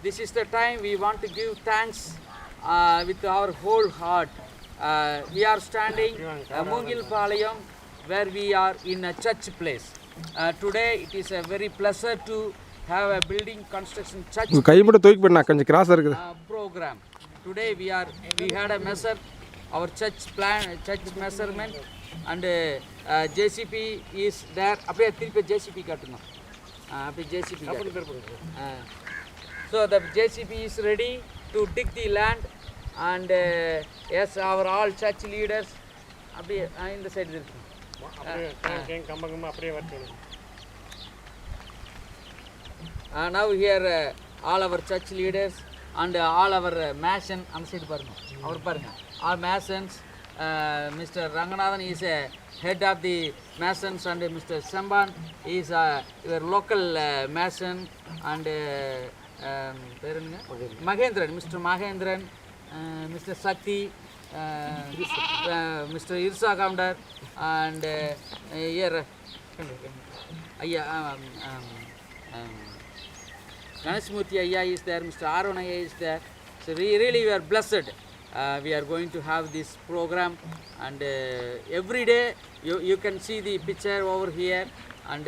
this is the time we want to give thanks with our whole heart. We are standing Moogilpalayam, where we are in a church place. Today it is a very pleasure to have a building construction church program. Today we had a measure our church plan, church measurement, and JCP is there. அப்படியே திருப்பி JCP காட்டணும். அப்படியே JCP. So the JCP is ready to dig the land, and yes, our all church leaders அப்படியே இந்த side இருக்கு. Now here all our church leaders and all our mason அந்த side பாருங்க. அவர் பாருங்க. All masons, Mr. Ranganathan is head of the masons, and Mr. Samban is your local mason, and Mahendran, Mr. Mahendran, Mr. Sakti, Mr. Irsa Kaundar, and here Ganeshmurthy Ayya is there, Mr. Arun Ayya is there. So really we are blessed. We are going to have this program, and every day you can see the picture over here, and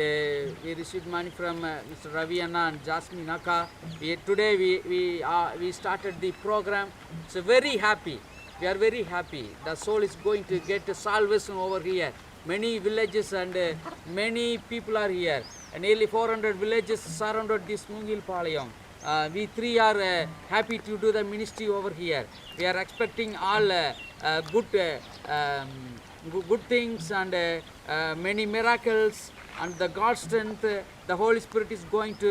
we received money from Mr. Ravi Anna and Jasmine Akka. Today we started the program. So very happy. We are very happy. The soul is going to get a salvation over here. Many villages and many people are here. And nearly 400 villages surrounded this Moogilpalayam. We three are happy to do the ministry over here. We are expecting all good things and many miracles, and the God's strength, the Holy Spirit is going to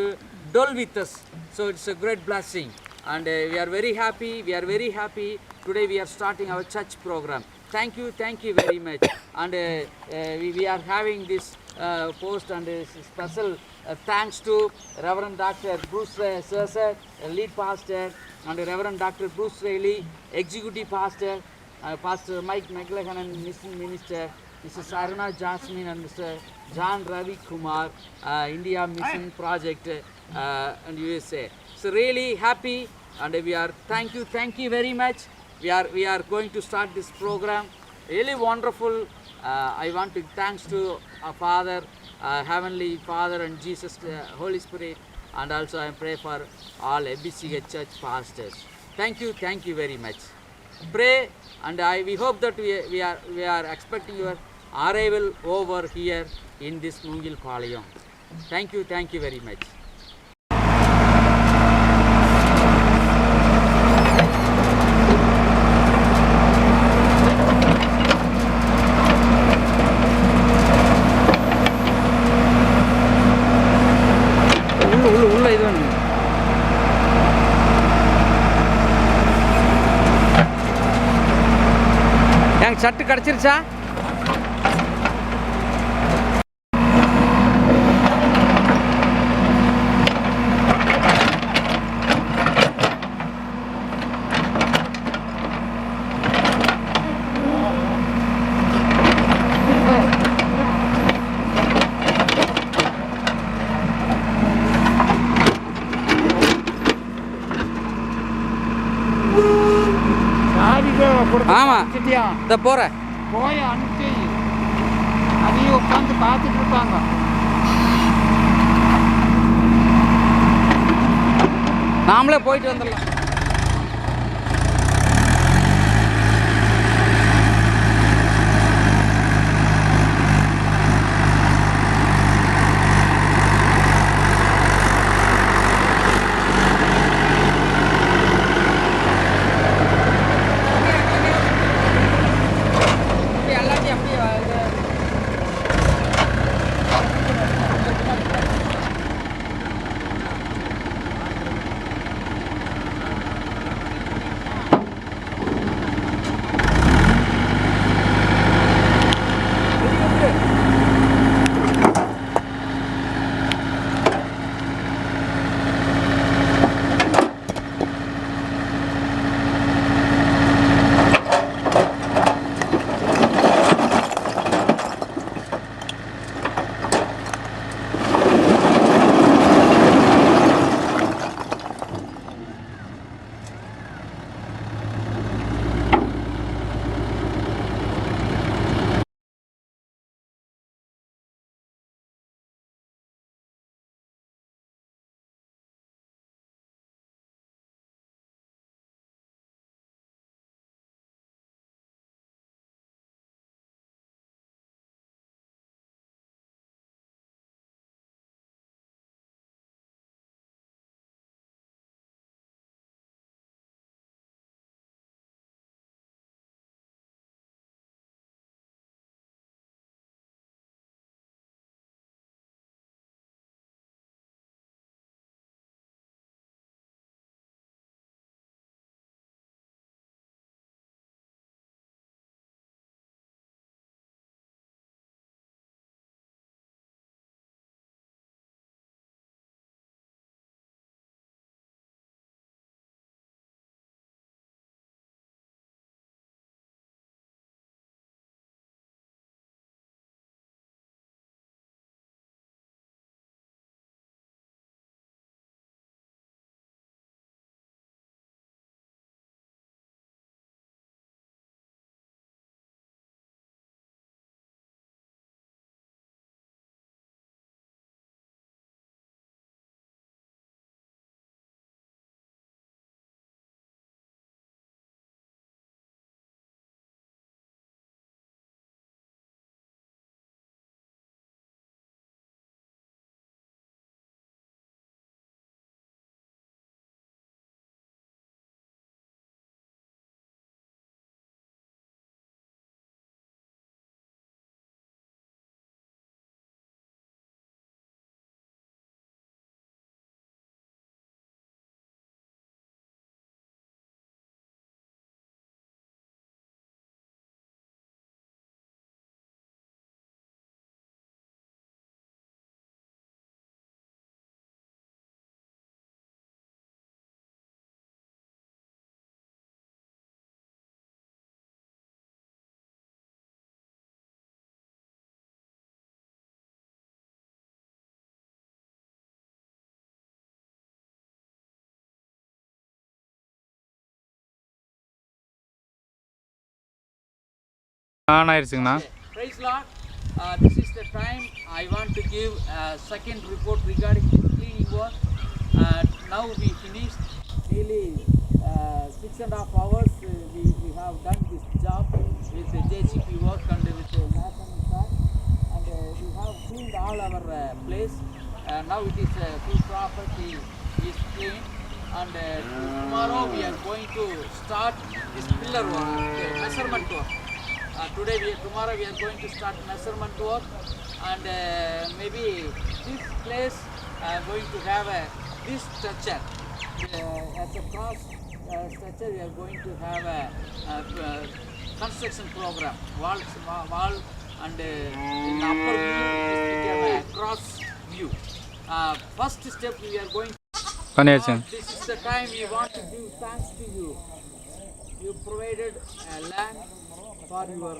dwell with us. So it's a great blessing, and we are very happy. We are very happy. Today we are starting our church program. Thank you very much. And we are having this post, and special thanks to Reverend Dr. Bruce Sir, lead pastor, and Reverend Dr. Bruce Rayleigh, executive pastor, Pastor Mike McLachlan, and mission minister, Mrs. Sarana Jasmine, and Mr. John Ravi Kumar, India Mission Project, and USA. So really happy, and we are thank you very much. We are going to start this program. Really wonderful. I want to thanks to our Father, Heavenly Father, and Jesus, Holy Spirit, and also I pray for all ABCH church pastors. Thank you very much. Pray, and we hope that we are expecting your arrival over here in this Moogilpalayam. Thank you very much. சட்டு கிடச்சிருச்சா? ஆமாம், இந்த போகிறேன் போய் அனுப்பிச்சு அதையும் உட்காந்து பார்த்துட்டு இருப்பாங்க. நாமளே போயிட்டு வந்துடலாம். On ஆயிடுச்சுங்கண்ணா. Okay. Praise Lord. This is the time I want to give a second report regarding the cleaning work. Now we finished nearly 6.5 hours. We have done this job with the JCP work and with the mason truck, and we have cleaned all our place. Now it is full property is clean, and tomorrow we are going to start this pillar work, measurement work. Tomorrow we are going to start measurement work, and maybe this place going to have this structure as a cross structure. We are going to have a construction program, wall, and in upper view it became a cross view. First step we are going. பண்ணியாச்சுங்க. This is the time we want to give thanks to you. You provided land for your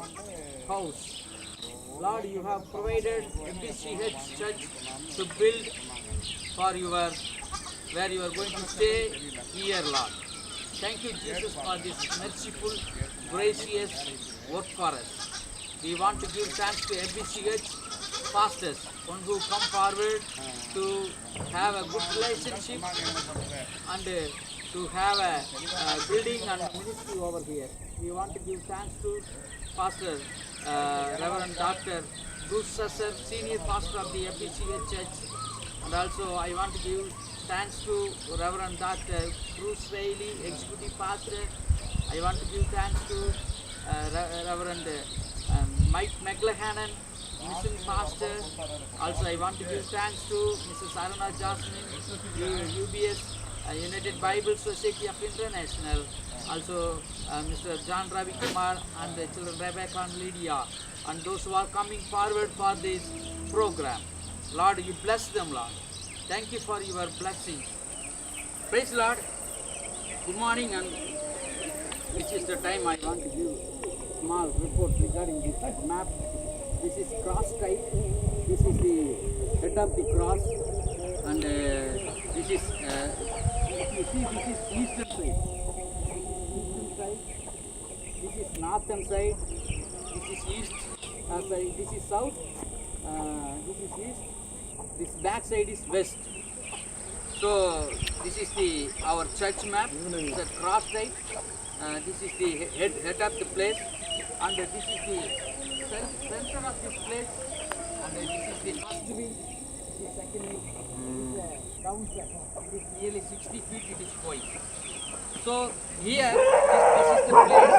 house. Lord, you have provided MBCH church to build for where you are going to stay here, Lord. Thank you, Jesus, for this merciful, gracious work for us. We want to give thanks to MBCH pastors, one who come forward to have a good relationship and to have a building and ministry over here. We want to give thanks to Pastor Reverend Dr. Bruce Susser, Senior Pastor of the FBCA Church, and also I want to give thanks to Reverend Dr. Bruce Bailey, Executive Pastor. I want to give thanks to Reverend Mike McLahanan, Mission Pastor. Also, I want to give thanks to Mrs. Aruna Jasmine, UBS, United Bible Society of International. Also, Mr. John Ravi Kumar and the children Rebecca and Lydia, and those who are coming forward for this program. Lord, you bless them, Lord. Thank you for your blessings. Praise Lord. Good morning, and which is the time I want to give small report regarding this map. This is cross type. This is the head of the cross, and this is if you see, this is eastern side. Eastern side. This is northern side. This is east side. This is south. This is east. This back side is west. So this is our church map. It's a cross type. This is the head of the place, and this is the center of this place, and this is the first wing, the second wing, this is downstairs. It is nearly 60 feet. It is going. So here, this is the place.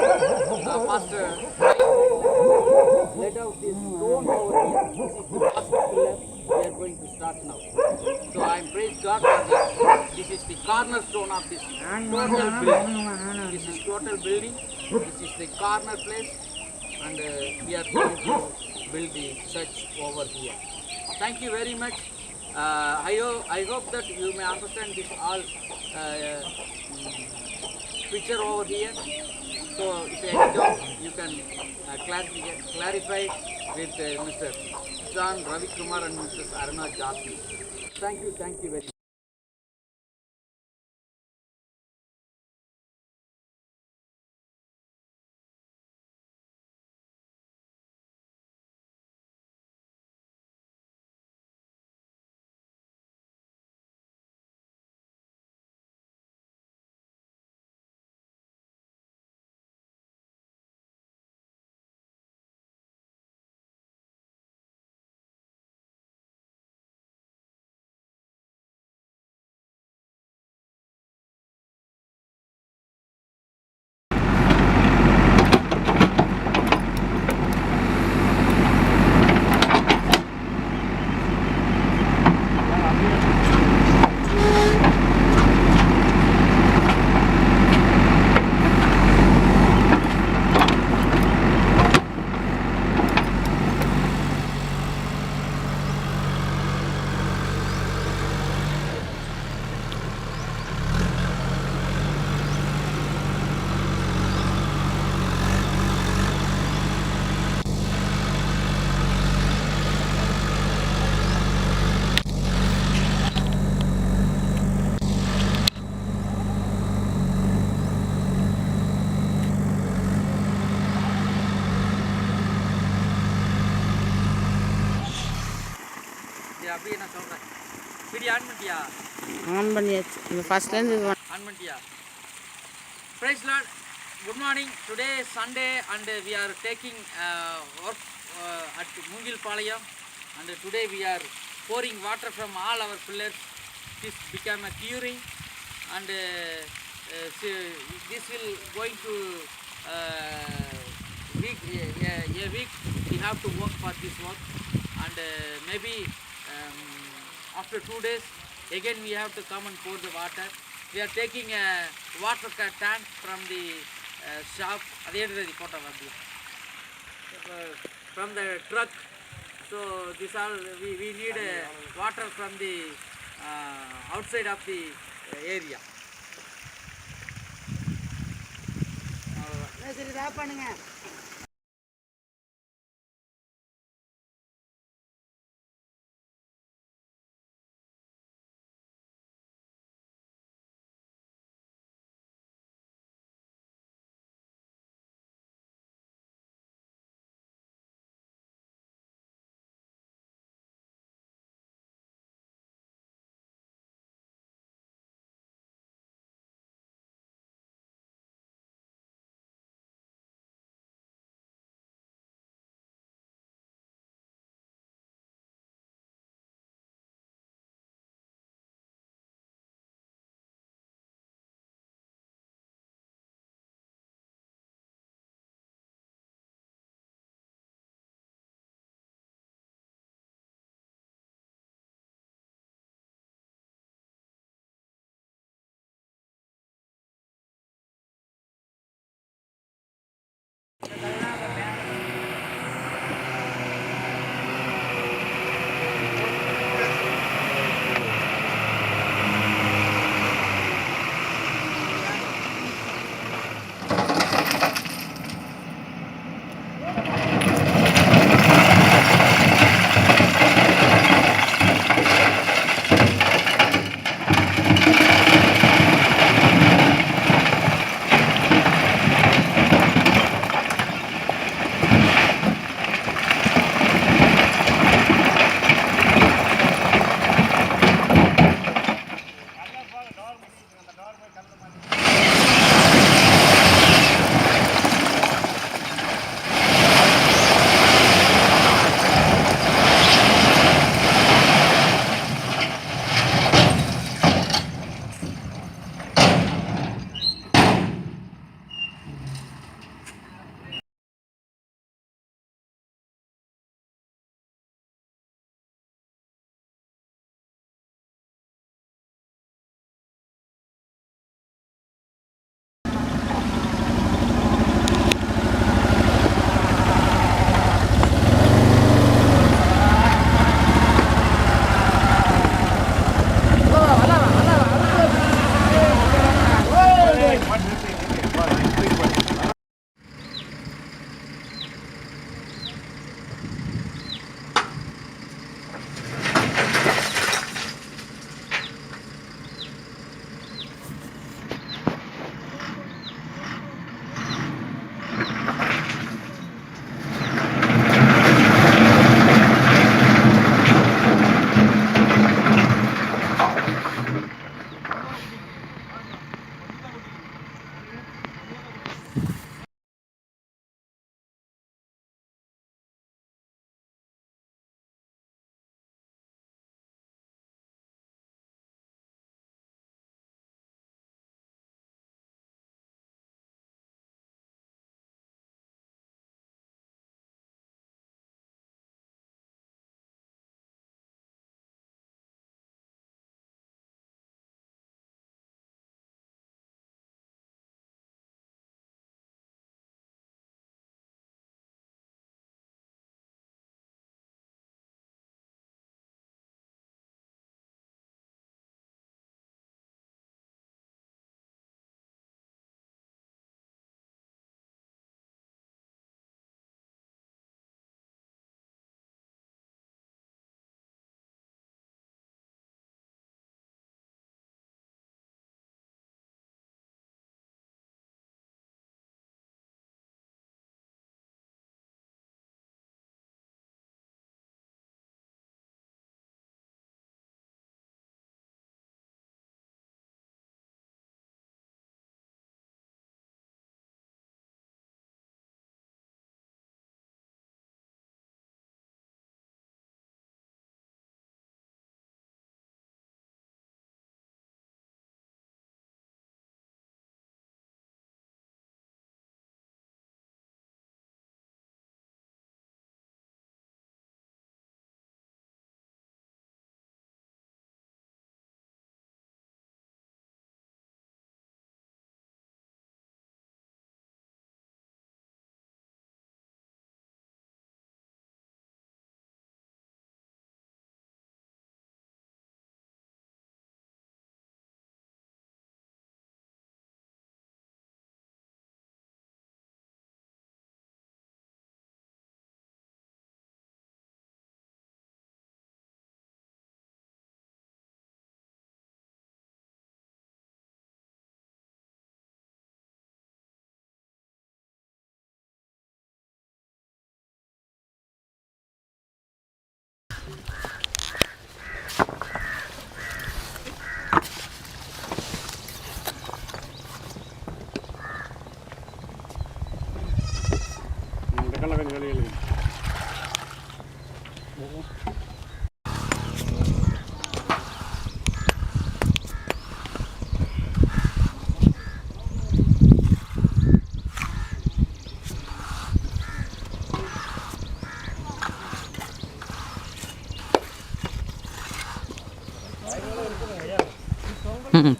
Pastor laid out this stone over here. This is the first pillar. We are going to start now. So I praise God for this. This is the cornerstone of this total building. This is total building. This is the corner place, and we are going to build the church over here. Thank you very much. I hope that you may understand this all picture over here. So if any doubt, you can clarify with Mr. John Ravi Kumar and Mrs. Aruna Jasmine. Thank you very much. அப்படியே நான் சொல்கிறேன். Video on பண்ணிட்டியா? On பண்ணியாச்சு. இந்த ஃபர்ஸ்ட்லேருந்து இது on பண்ணிட்டியா? Praise Lord. Good morning. Today is Sunday and we are taking work at Moogilpalayam, and today we are pouring water from all our pillars. This become a curing, and so this will going to a week we have to work for this work, and maybe after 2 days again we have to come and pour the water. We are taking a water tank from the shop, from the truck. So this all we need water from the outside of the area. சரி இதா பண்ணுங்க.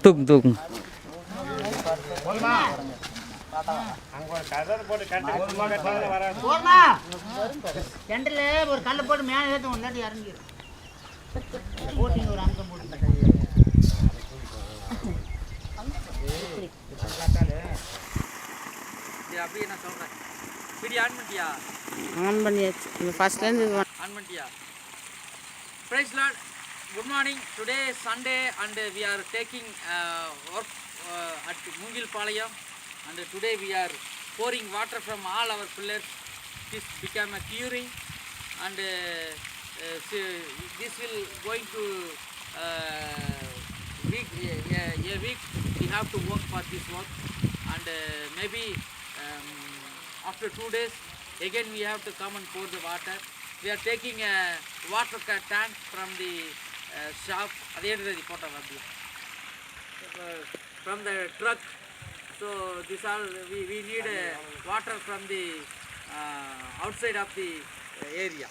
தூக்குங்க தூக்குங்க. கிணத்துல ஒரு கல்லை போட்டு மேலே ஏற்றும் இல்லாட்டி இறங்கிடும். போட்டிங்க ஒரு அங்கம் போட்டு அப்படியே நான் சொல்கிறேன். வீடியோ ஆன் பண்ணிட்டியா? ஆன் பண்ணியாச்சு. ஃபர்ஸ்ட்லேருந்து ஆன் பண்ணிட்டியா? Praise Lord. Good morning. Today is Sunday and we are taking work at Moogilpalayam, and today we are pouring water from all our pillars. This become a curing, and so this will going to a week we have to work for this work, and maybe after 2 days again we have to come and pour the water. We are taking a water tank from the shop, from the truck. So this all we need water from the outside of the area.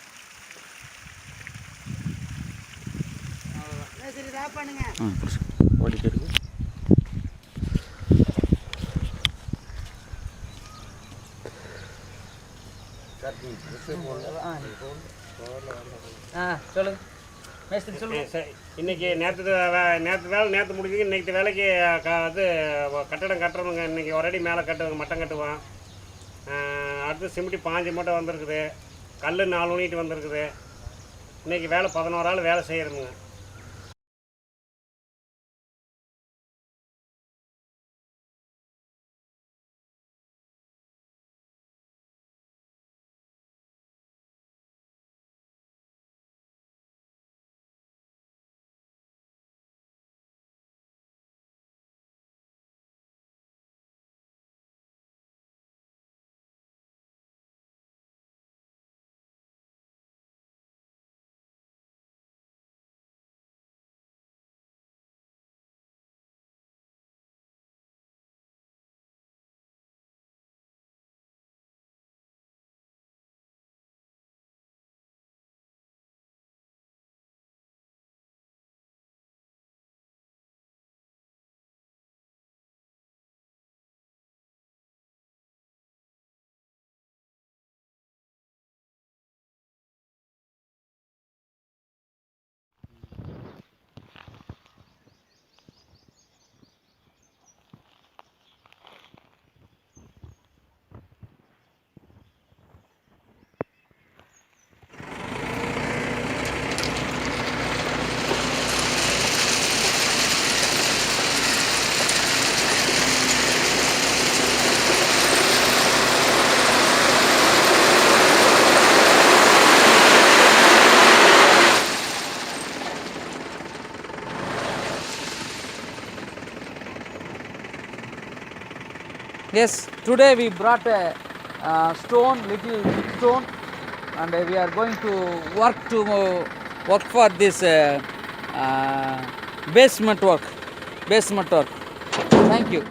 சொல்லுங்க மேஸ்திரி சொல்லுங்க. இன்றைக்கி நேற்று நேற்று முடிஞ்சு இன்றைக்கி வேலைக்கு அது கட்டடம் கட்டுறவங்க இன்றைக்கி ஒரு அடி மேலே கட்டுவாங்க, மட்டம் கட்டுவான். அடுத்து சிமெண்ட்டு 5 மூட்டை வந்திருக்குது, கல் 4 யூனிட் வந்திருக்குது. இன்றைக்கி வேலை 11 ஆள் வேலை செய்கிறோமுங்க. Yes, today we brought a little stone, and we are going to work for this basement work. Thank you.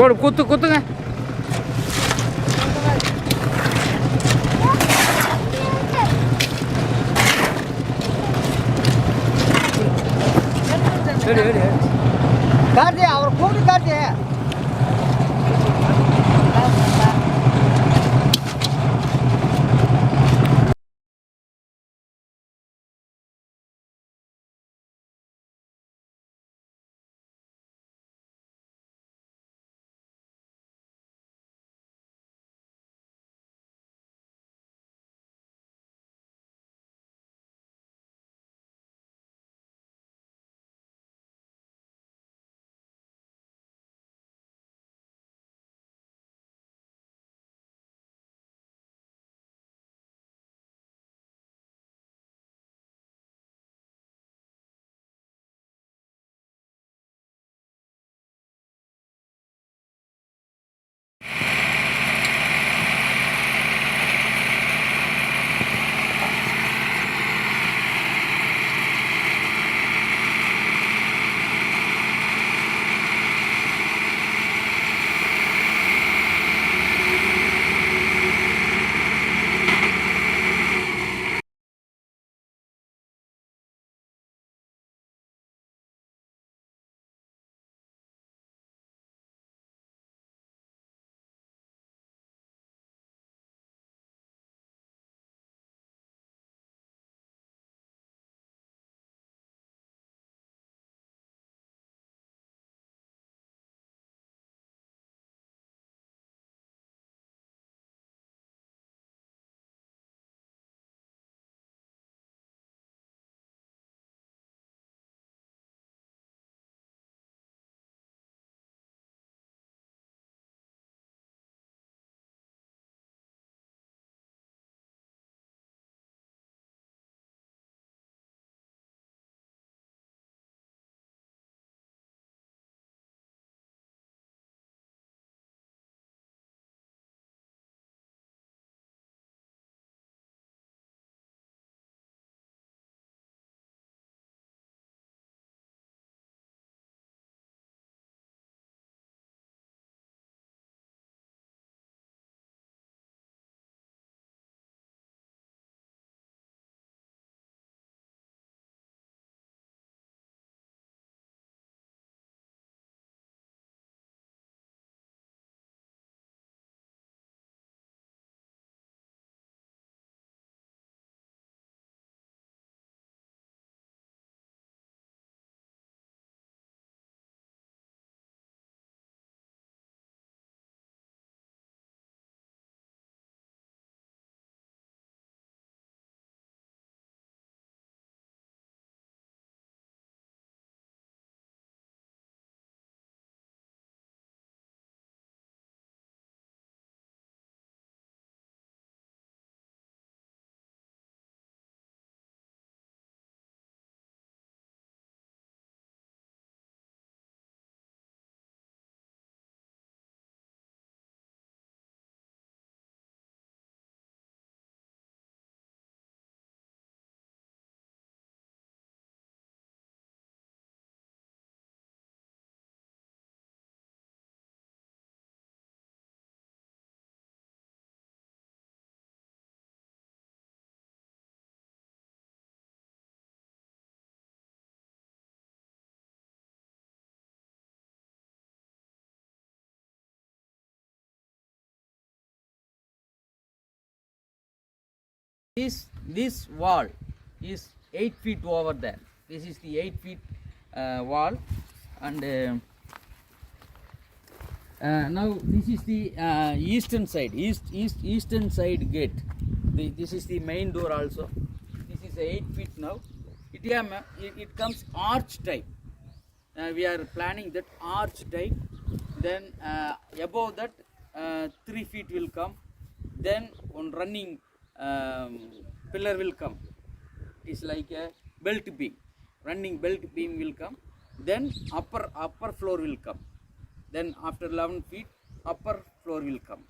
போடு குத்துங்க. கார்த்தி அவர் கூப்பிட்டு Karthi. This wall is 8 feet over there. This is the 8 feet wall, and now this is the eastern side, eastern side gate. This is the main door also. This is 8 feet now. It comes arch type. We are planning that arch type. Then above that 3 feet will come. Then on running pillar will come. It is like a belt beam. Running belt beam will come. Then upper floor will come. Then after 11 feet, upper floor will come.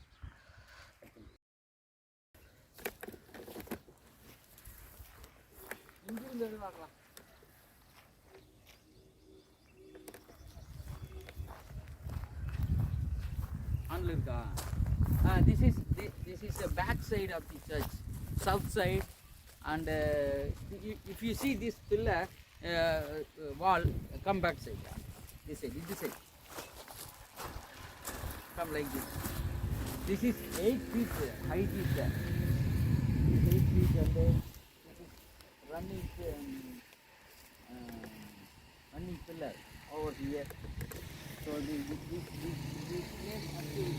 this is a back side of the church, south side, and if you see this pillar wall, come back side, this side, come like this. This is 8 feet height is there. 8 feet and this is running pillar over here. So this place until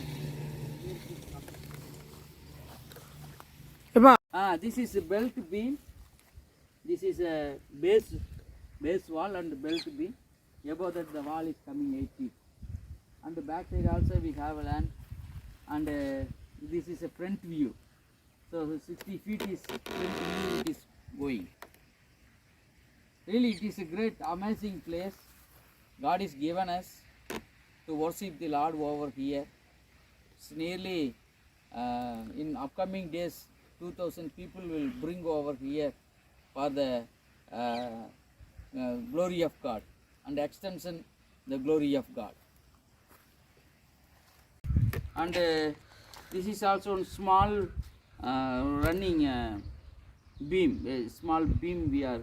this is a belt beam. This is a base wall and belt beam. Above that the wall is coming 8 feet. And the back side also we have a land. And this is a front view. So 60 feet is front view it is going. Really it is a great amazing place. God is given us to worship the Lord over here. It's nearly in upcoming days 2,000 people will bring over here for the glory of God and extension the glory of God. And this is also a small running beam, a small beam we are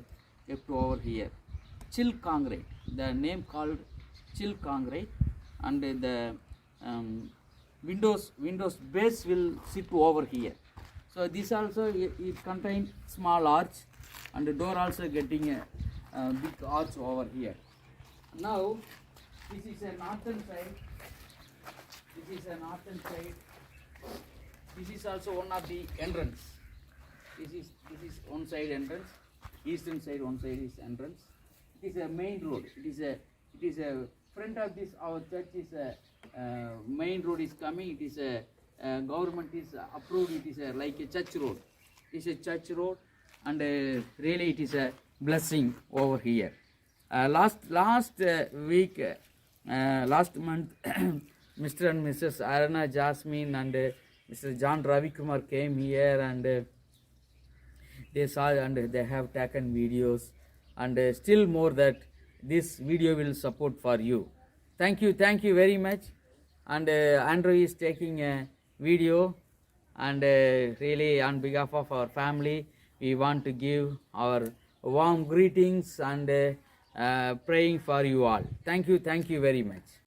kept over here. Chill concrete, the name called chill concrete, and the windows base will sit over here. So this also it contains small arch, and the door also getting a big arch over here. Now this is a northern side. This is a northern side. This is also one of the entrance. This is one side entrance. Eastern side one side is entrance. It is a main road. It is a front of this our church is a main road is coming. It is a government is approved. It is a, like a church road. It is a church road, and really it is a blessing over here. Last week, last month. Mr. and Mrs. Arana Jasmine and Mr. John Ravi Kumar came here, and they saw and they have taken videos, and still more that this video will support for you. Thank you very much. And Andrew is taking a video, and really on behalf of our family we want to give our warm greetings and praying for you all. Thank you very much.